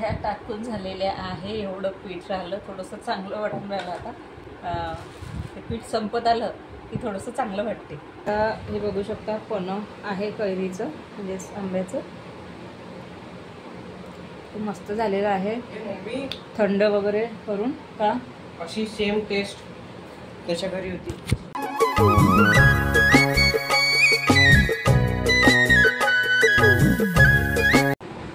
वड्या टाकून झालेल्या आहे. एवढं पीठ राहिलं, थोडंसं चांगलं वाटून राहिलं. आता ते पीठ संपत आलं की थोडंसं चांगलं वाटते. आता हे बघू शकता, पन्ह आहे कैरीचं म्हणजे आंब्याचं. मस्त झालेलं आहे, थंड वगैरे करून. का अशी सेम टेस्ट त्याच्या घरी होती.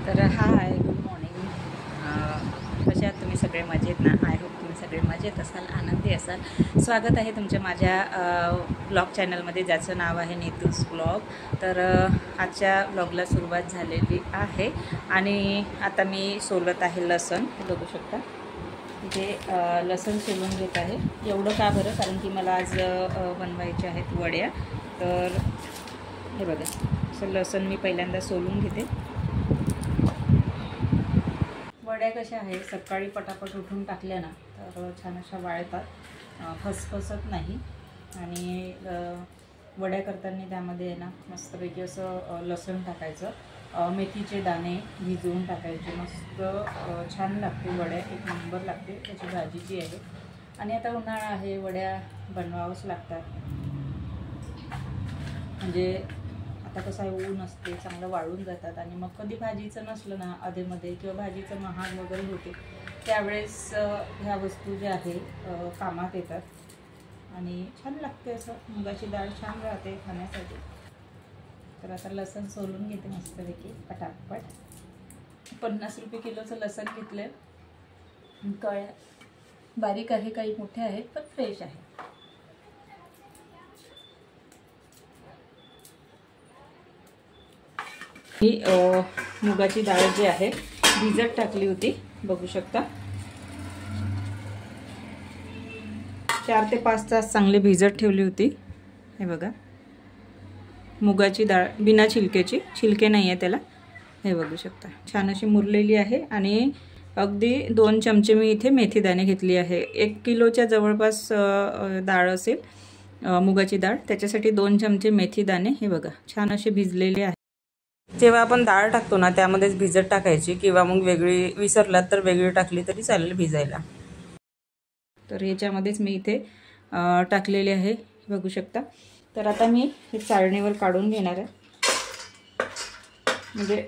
तर हाय, गुड मॉर्निंग. कशा आहात तुम्ही सगळे? मजेत ना? आय होप तुम्ही सगळे मजेत असाल, आनंदी असाल. स्वागत आहे तुमच्या माझ्या ब्लॉग चॅनलमध्ये, ज्याचं नाव आहे नीतूस ब्लॉग. तर आजच्या ब्लॉगला सुरुवात झालेली आहे आणि आता मी सोलत आहे लसण. हे बघू शकता, इथे लसण सोलून घेत आहे. एवढं का बरं? कारण की मला आज बनवायच्या आहेत वड्या. तर हे बघा, असं लसण मी पहिल्यांदा सोलून घेते. वड्या कशा आहे, सकाळी पटापट उठून टाकल्या ना तर छान अशा वाळतात, फसफसत नाही. आणि वड्या करताना त्यामध्ये आहे ना मस्तपैकी असं लसूण टाकायचं, मेथीचे दाणे भिजवून टाकायचे. मस्त छान लागते वड्या, एक नंबर लागते त्याची भाजी जी आहे. आणि आता उन्हाळा आहे, वड्या बनवावंच लागतात. म्हणजे आता कसं आहे, ऊन असते, चांगलं वाळून जातात. आणि मग कधी भाजीचं नसलं ना आधेमध्ये, किंवा भाजीचं महाग वगैरे होते, त्यावेळेस ह्या वस्तू ज्या आहे कामात येतात. आणि छान लागते, असं मुगाची डाळ छान राहते खाण्यासाठी. तर आता लसण सोलून घेते मस्तपैकी पटापट. 50 रुपये किलोचं लसण घेतलं आहे. कळ्या बारीक आहे, काही मोठे आहेत, पण फ्रेश आहे. ही मुगाची डाळ जी आहे भिजत टाकली होती, बघू शकता. 4 ते 5 तास चांगली भिजत ठेवली होती. हे बघा, मुगाची डाळ बिना छिलकेची, छिलके नाही आहे त्याला. हे बघू शकता, छान अशी मुरलेली आहे. आणि अगदी 2 चमचे मी इथे मेथीदाणे घेतली आहे. 1 किलोच्या जवळपास डाळ असेल मुगाची डाळ, त्याच्यासाठी 2 चमचे मेथीदाणे. हे बघा, छान असे भिजलेले आहे. जेव्हा आपण डाळ टाकतो ना त्यामध्येच भिजत टाकायची, किंवा मग वेगळी विसरलात तर वेगळी टाकली तरी चालेल भिजायला. तर याच्यामध्येच मी इथे टाकलेले आहे, बघू शकता. तर आता मी हे चाळणीवर काढून घेणार आहे. म्हणजे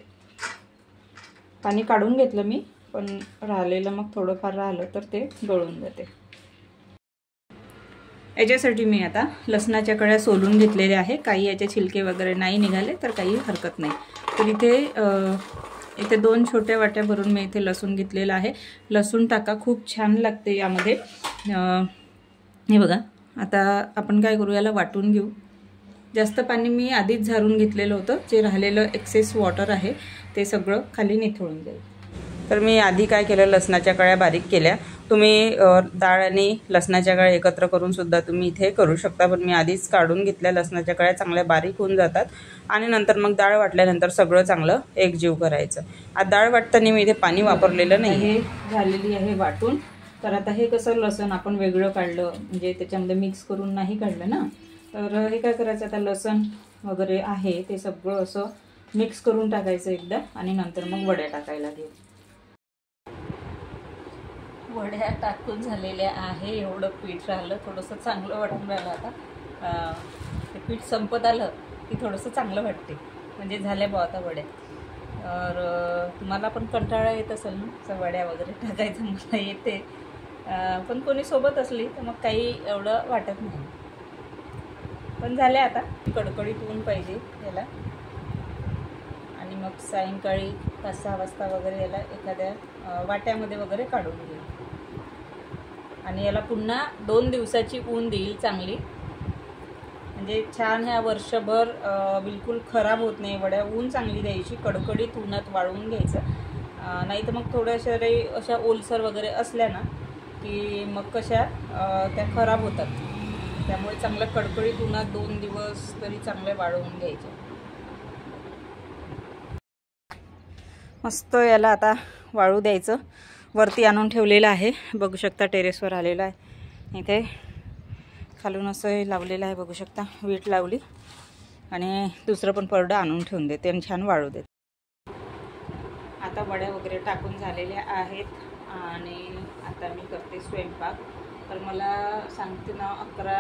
पाणी काढून घेतलं मी, पण राहिलेलं मग थोडंफार राहिलं तर ते गळून जाते. याच्यासाठी मी आता लसणाच्या कळ्या सोलून घेतलेल्या आहे. काही याचे छिलके वगैरे नाही निघाले तर काही हरकत नाही. तर इथे 2 छोट्या वाट्या भरून मी इथे लसूण घेतलेला आहे. लसूण टाका, खूप छान लागते यामध्ये. हे बघा, आता आपण काय करू, याला वाटून घेऊ. जास्त पाणी मी आधीच झारून घेतलेलं होतं. जे राहिलेलं एक्सेस वॉटर आहे ते सगळं खाली निथळून जाईल. तर मी आधी काय केलं, लसणाच्या कळ्या बारीक केल्या. तुम्ही डाळ आणि लसणाच्या कळ्या एकत्र करून सुद्धा तुम्ही इथे करू शकता, पण मी आधीच काढून घेतल्या. लसणाच्या कळ्या चांगल्या बारीक होऊन जातात. आणि नंतर मग डाळ वाटल्यानंतर सगळं चांगलं एकजीव करायचं. आता डाळ वाटताना मी इथे पाणी वापरलेलं नाही. हे झालेली आहे वाटून. तर आता हे कसं लसण आपण वेगळं काढलं, म्हणजे त्याच्यामध्ये मिक्स करून नाही काढलं ना. तर हे काय करायचं, आता लसण वगैरे आहे ते सगळं असं मिक्स करून टाकायचं एकदा. आणि नंतर मग वड्या टाकायला घेऊ. वड्या टाकून झालेल्या आहे. एवढं पीठ राहिलं, थोडंसं चांगलं वाटून राहिलं. आता ते पीठ संपत आलं की थोडंसं चांगलं वाटते, म्हणजे झाल्या बा आता वड्या. तर तुम्हाला पण कंटाळा येत असेल ना वड्या वगैरे टाकायचं, मला येते. पण कोणी सोबत असली तर मग काही एवढं वाटत नाही. पण झाल्या आता. कडकडीत ऊन पाहिजे याला. आणि मग सायंकाळी 5-6 वाजता वगैरे याला एखाद्या वाट्यामध्ये वगैरे काढून घेऊ. आणि याला पुन्हा 2 दिवसाची ऊन देईल चांगली, म्हणजे छान ह्या वर्षभर बिलकुल खराब होत नाही वड्या. ऊन चांगली द्यायची, कडकडीत उन्हात वाळवून घ्यायचं. नाही तर मग थोड्याशा अशा ओलसर वगैरे असल्या ना की मग कशा त्या खराब होतात. त्यामुळे चांगलं कडकडीत उन्हात 2 दिवस तरी चांगले वाळवून घ्यायचे. मस्त याला आता वाळू द्यायचं. वरती आणून ठेवलेलं आहे, बघू शकता. टेरेसवर आलेलं आहे. इथे खालून असं लावलेलं आहे, बघू शकता. वीट लावली आणि दुसरं पण परडं आणून ठेवून देते आणि छान वाळू देते. आता वड्या वगैरे टाकून झालेल्या आहेत आणि आता मी करते स्वयंपाक. तर मला सांगते ना 11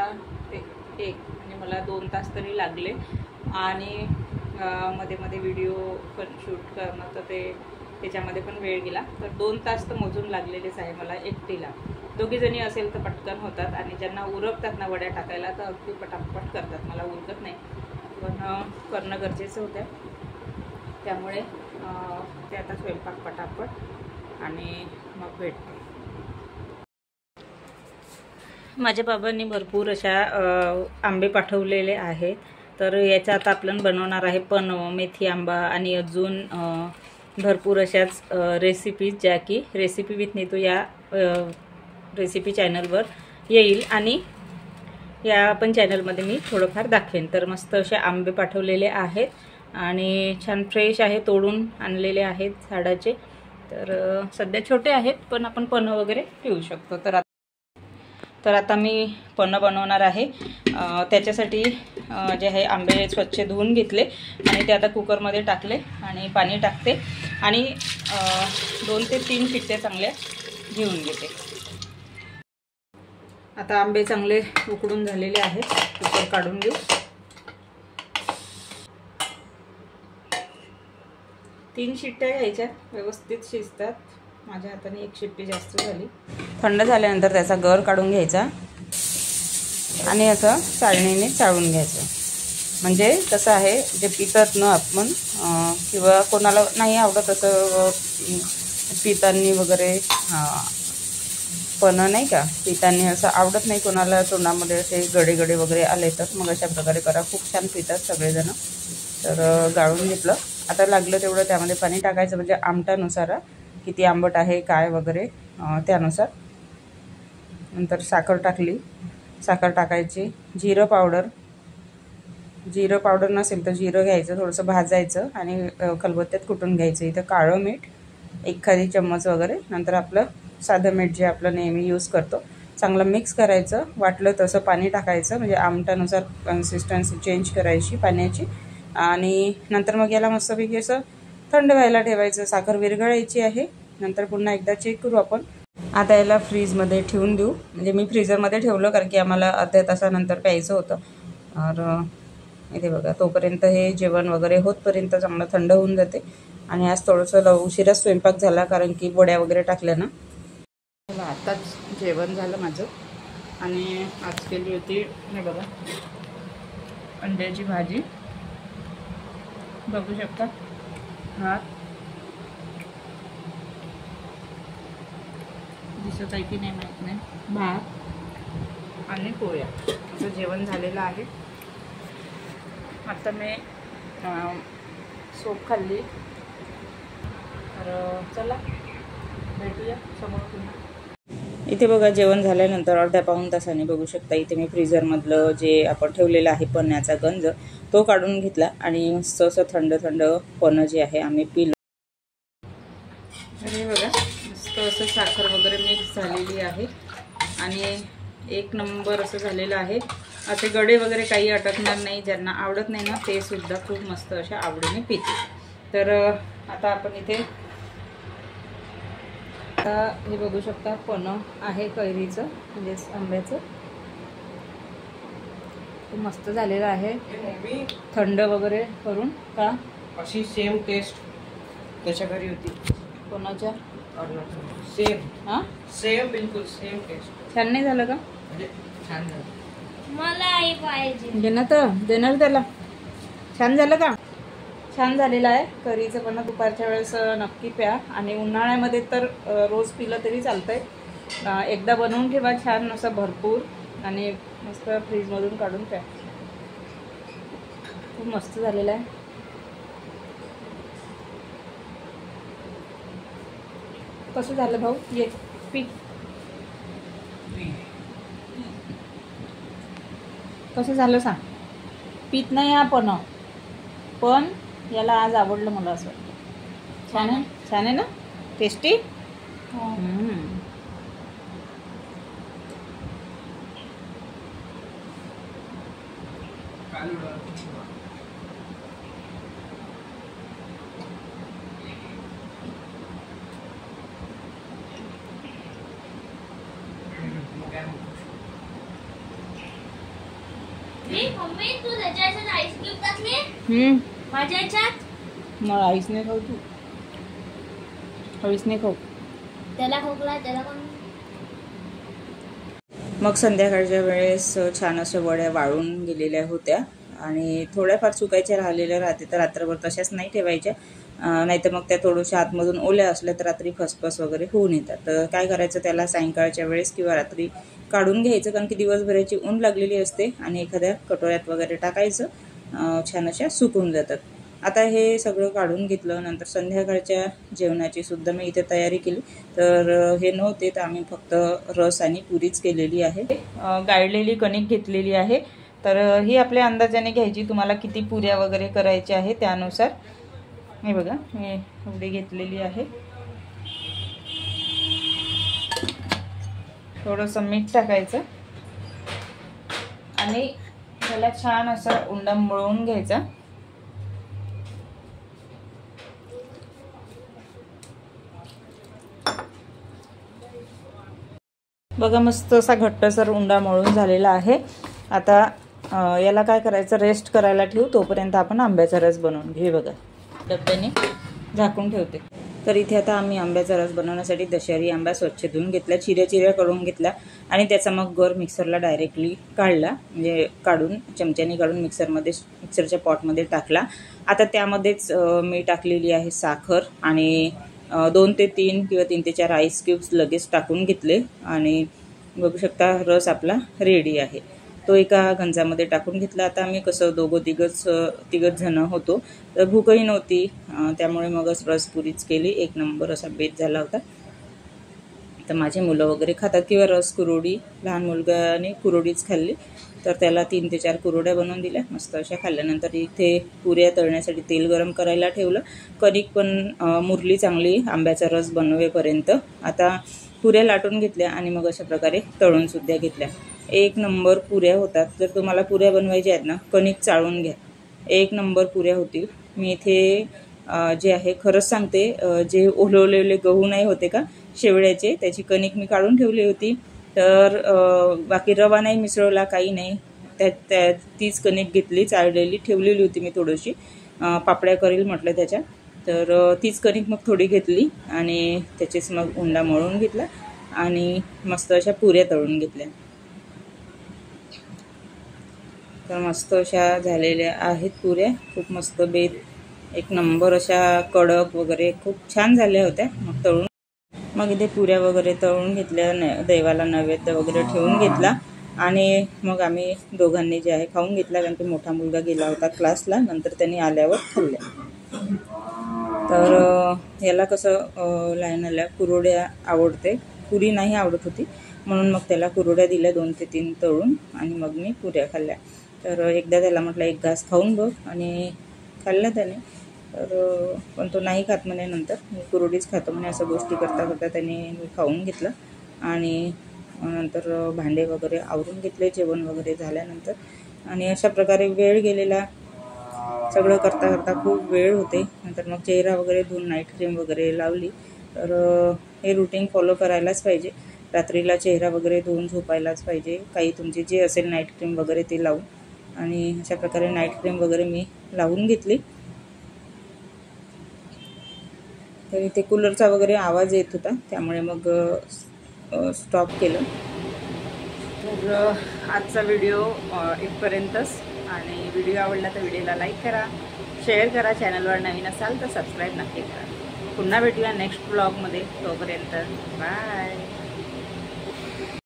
ते 1 म्हणजे मला 2 तास तरी लागले आणि मध्ये मध्ये व्हिडिओ पण शूट करणं तर त्याच्यामध्ये पण वेळ गेला. तर 2 तास तर मोजून लागलेलेच आहे मला एकटीला. दोघीजणी असेल तर पटकन होतात आणि ज्यांना उरकतात ना वड्या टाकायला तर अगदी पटापट करतात. मला उरकत नाही पण करणं गरजेचं होतं, त्यामुळे ते आता स्वयंपाक पटापट आणि मग भेटते. माझ्या बाबांनी भरपूर अशा आंबे पाठवलेले आहेत. तर याचा आता आपण बनवणार आहे पन्ह, मेथी आंबा आणि अजून भरपूर अशाच रेसिपीज ज्या की रेसिपी विथ नीतू या रेसिपी चॅनलवर येईल आणि या पण चॅनलमध्ये मी थोडंफार दाखवेन. तर मस्त असे आंबे पाठवलेले आहेत आणि छान फ्रेश आहे, तोडून आणलेले आहेत झाडाचे. तर सध्या छोटे आहेत पण आपण पन्ह वगैरे ठेवू शकतो. तर आता मी पन्ह बनवणार आहे. त्याच्यासाठी जे आहे आंबे स्वच्छ धुवून घेतले आणि ते आता कुकरमध्ये टाकले आणि पाणी टाकते आणि 2 ते 3 शिट्ट्या चांगल्या घेऊन घेते. आता आंबे चांगले उकडून झालेले आहेत. कुकर काढून घेऊ. 3 शिट्ट्या घ्यायच्या, व्यवस्थित शिजतात. माझ्या हाताने 1 शिट्टी जास्त झाली. थंड झाल्यानंतर त्याचा गर काढून घ्यायचा आणि असं चाळणीने चाळून घ्यायचं. म्हणजे कसं आहे जे पितात ना आपण किंवा कोणाला नाही आवडत असं पितांनी वगैरे पन्ह नाही का, पितांनी असं आवडत नाही कोणाला, तोंडामध्ये असे गडे गडे वगैरे आले तर मग अशा प्रकारे करा. खूप छान पितात सगळेजण. तर गाळून घेतलं. आता लागलं तेवढं त्यामध्ये पाणी टाकायचं, म्हणजे आमटानुसार किती आंबट आहे काय वगैरे त्यानुसार. नंतर साखर टाकली. साखर टाकायची. जिरं पावडर नसेल तर जिरं घ्यायचं, थोडंसं भाजायचं आणि खलबत्त्यात कुटून घ्यायचं. इथं काळं मीठ 1 चम्मच वगैरे. नंतर आपलं साधं मीठ जे आपलं नेहमी यूज करतो. चांगलं मिक्स करायचं. वाटलं तसं पाणी टाकायचं, म्हणजे आमटानुसार कन्सिस्टन्सी चेंज करायची पाण्याची. आणि नंतर मग याला मस्तपैकी असं थंड व्हायला ठेवायचं. साखर विरघळायची आहे. नंतर पुन्हा एकदा चेक करू आपण. आता याला फ्रीजमध्ये ठेवून देऊ. म्हणजे मी फ्रीझरमध्ये ठेवलं कारण की आम्हाला अर्ध्या तासानंतर प्यायचं होतं. तर इथे बघा, तोपर्यंत हे जेवण वगैरे होतपर्यंत चांगलं थंड होऊन जाते. आणि आज थोडंसं उशिरा स्वयंपाक झाला कारण की वड्या वगैरे टाकल्या ना. मला आताच जेवण झालं माझं आणि आज केली होती हे बघा अंड्याची भाजी. बघू शकता. भात दिसत आहे की नाही माहीत नाही. भात आणि पोळ्या असं जेवण झालेलं आहे. आता मी सूप खाल्ली. तर चला भेटूया समोर पुन्हा. इथे बघा जेवण झाल्यानंतर अर्ध्या पाऊण तासाने बघू शकता इथे मी फ्रीझरमधलं जे आपण ठेवलेलं आहे पन्ह्याचा गंज तो काढून घेतला आणि मस्त असं थंड थंड पन्ह जे आहे आम्ही पिलं. हे बघा मस्त असं साखर वगैरे मिक्स झालेली आहे आणि 1 नंबर असं झालेलं आहे. असे गडे वगैरे काही अटकणार नाही. ज्यांना आवडत नाही ना ते सुद्धा खूप मस्त अशा आवडीने पिते. तर आता आपण इथे हे बघू शकता पन्ह आहे कैरीचं, म्हणजेच आंब्याचं. खूप मस्त झालेलं आहे थंड वगैरे करून. का अशी सेम टेस्ट त्याच्या घरी होती. कोणाच्या? सेम. हां सेम, बिलकुल सेम टेस्ट. छान नाही झालं का? म्हणजे छान झालं. मलाही पाहिजे. देणार त्याला. छान झालं का? छान झालेलं आहे. करीचं पण दुपारच्या वेळेस नक्की प्या आणि उन्हाळ्यामध्ये तर रोज पिलं तरी चालतंय. एकदा बनवून ठेवा छान असं भरपूर आणि मस्त फ्रीजमधून काढून प्या. खूप मस्त झालेलं आहे. कसं झालं भाऊ? ये पी. कसं झालं सांग. पीत नाही आपण पण याला आज आवडलं मला असं. छान आहे. छान आहे ना? टेस्टी. मम्मी तू त्याच्या याच्यात आईस क्यूब टाकले माझ्या याच्यात. मला आईस नाही खाऊ, तू आईस नाही खाऊ. त्याला खोकला त्याला पण. मग संध्याकाळच्या वेळेस छान अशा वड्या वाळून गेलेल्या होत्या आणि थोड्याफार सुकायच्या राहिलेल्या राहते तर रात्रभर तशाच नाही ठेवायच्या, नाहीतर मग त्या थोड्याशा आतमधून ओल्या असल्या तर रात्री फसफस वगैरे होऊन येतात. तर काय करायचं, त्याला सायंकाळच्या वेळेस किंवा रात्री काढून घ्यायचं, कारण की दिवसभराची ऊन लागलेली असते आणि एखाद्या कटोऱ्यात वगैरे टाकायचं, छान अशा सुकून जातात. आता हे सगळं काढून घेतलं. नंतर संध्याकाळच्या जेवणाची सुद्धा मी इथे तयारी केली. तर हे नव्हते तर आम्ही फक्त रस आणि पुरीच केलेली आहे. गाळलेली कणिक घेतलेली आहे, तर ही आपल्या अंदाजाने घ्यायची, तुम्हाला किती पुऱ्या वगैरे करायच्या आहे त्यानुसार. हे बघा मी एवढी घेतलेली आहे. थोडंसं मीठ टाकायचं आणि त्याला छान असा उंडा मळून घ्यायचा. बघा मस्त असा घट्टसर उंडा मळून झालेला आहे. आता याला काय करायचं, रेस्ट करायला ठेवू, तोपर्यंत आपण आंब्याचा रस बनवून घेऊ. बघा डब्याने झाकून ठेवते. तर इथे आता आम्ही आंब्याचा रस बनवण्यासाठी दशहरी आंबा स्वच्छ धुवून घेतला, चिऱ्या करून घेतला आणि त्याचा मग गर मिक्सरला डायरेक्टली काढला, म्हणजे काढून चमच्याने काढून मिक्सरच्या पॉटमध्ये टाकला. आता त्यामध्येच मी टाकलेली आहे साखर आणि 2 ते 3 किंवा 3 ते 4 आईस क्यूब्स लगेच टाकून घेतले आणि बघू शकता रस आपला रेडी आहे. तो एका गंजामध्ये टाकून घेतला. आता आम्ही कसं तिघच जण होतो, तर भूकही नव्हती, त्यामुळे मगच रस पुरीच केली. 1 नंबर असा बेत झाला होता. तर माझे मुलं वगैरे खातात किंवा रस कुरोडी, लहान मुलगाने कुरोडीच खाल्ली, तर त्याला 3 ते 4 कुरोड्या बनवून दिल्या. मस्त अशा खाल्ल्यानंतर इथे पुऱ्या तळण्यासाठी तेल गरम करायला ठेवलं. कणिक पण मुरली चांगली आंब्याचा रस बनवेपर्यंत. आता पुऱ्या लाटून घेतल्या आणि मग अशा प्रकारे तळून सुद्धा घेतल्या. 1 नंबर पुऱ्या होतात. जर तुम्हाला पुऱ्या बनवायच्या आहेत ना, कणिक चाळून घ्या, 1 नंबर पुऱ्या होतील. मी इथे जे आहे खरंच सांगते, जे ओलवलेले गहू नाही होते का शेवळ्याचे, त्याची कणिक मी काढून ठेवली होती. तर बाकी रवा नाही मिसळला, काही नाही, तीच कणिक घेतली, चाळलेली ठेवलेली होती मी थोडीशी, पापड्या करील म्हटलं त्याच्या. तर तीच कणिक मग थोडी घेतली आणि त्याचेच मग उंडा मळून घेतला आणि मस्त अशा पुऱ्या तळून घेतल्या. तर मस्त अशा झालेल्या आहेत पुऱ्या, खूप मस्त बेत, 1 नंबर अशा कडक वगैरे खूप छान झाल्या होत्या. मग तळून मग इथे पुऱ्या वगैरे तळून घेतल्या, देवाला नैवेद्य वगैरे ठेवून घेतला आणि मग आम्ही दोघांनी जे आहे खाऊन घेतला, कारण की मोठा मुलगा गेला होता क्लासला, नंतर त्यांनी आल्यावर खाल्ल्या. तर याला कसं लहानाला कुरोड्या आवडते, पुरी नाही आवडत होती, म्हणून मग त्याला कुरोड्या दिल्या 2 ते 3 तळून आणि मग मी पुऱ्या खाल्ल्या. तर एकदा त्याला म्हटलं 1 घास खाऊन बघ आणि खाल्ला त्याने. तर पण तो नाही खात म्हणे, नंतर मी कुरोडीच खातो म्हणे. असं गोष्टी करता करता त्याने मी खाऊन घेतलं आणि नंतर भांडे वगैरे आवरून घेतले जेवण वगैरे झाल्यानंतर. आणि अशा प्रकारे वेळ गेलेला, सगळं करता करता खूप वेळ होते. नंतर मग चेहरा वगैरे धुवून नाईट क्रीम वगैरे लावली. तर हे रुटीन फॉलो करायलाच पाहिजे, रात्रीला चेहरा वगैरे धुवून झोपायलाच पाहिजे, काही तुमची जे असेल नाईट क्रीम वगैरे ते लावून. आणि अशा प्रकारे नाईट क्रीम वगैरे मी लावून घेतली. तर इथे कूलरचा वगैरे आवाज येत होता, त्यामुळे मग स्टॉप केलं. तर आजचा व्हिडिओ इथपर्यंतच, आणि व्हिडिओ आवडला तर व्हिडिओला लाईक करा, शेअर करा, चॅनलवर नवीन असाल तर सबस्क्राईब नक्की करा. पुन्हा भेटूया नेक्स्ट ब्लॉगमध्ये, तोपर्यंत बाय.